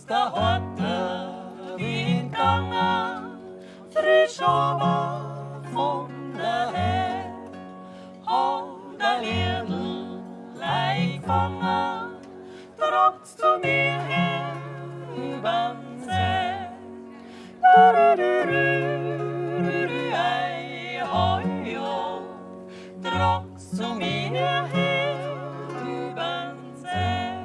der Horte wie Ganger, frisch aber von der Her, der Lidl leicht fangen, trotzt zu mir her übern See. Ei, hoi, ho, trotzt zu mir her übern See.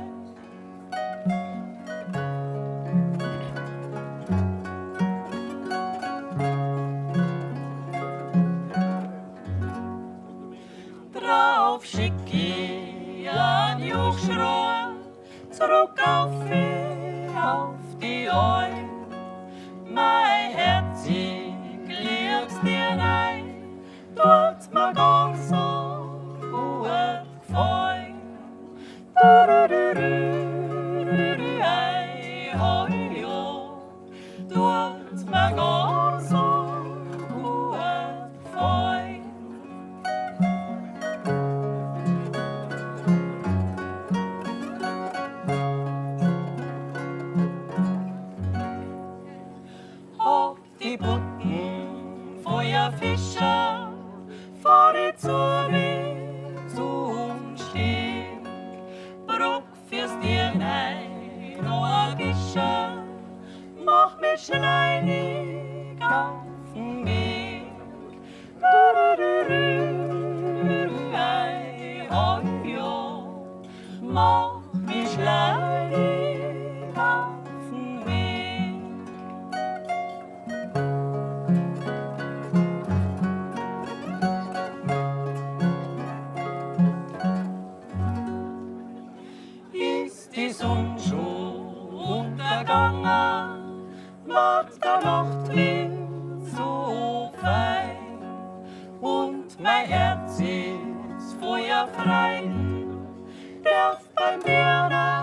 Drauf schick ich an Juchschrohr, zurück auf die Oi. Mein Herz, ich lieb's dir rein, du hast mir gar so gut gefallen. Ei, hoi, ho, du hast mir gar so gut gefallen. Auf die Butten, Feuerfischer, vor die zum Stieg. Bruck fürs dir nein, nur Gischer, mach mich schleinig auf den Weg. Ei, hoi, ho, mach mich schleinig auf den Weg. Ist die Sonne schon untergegangen, macht der Nachtwind so fein und mein Herz ist feuerfrei, darf beim Berner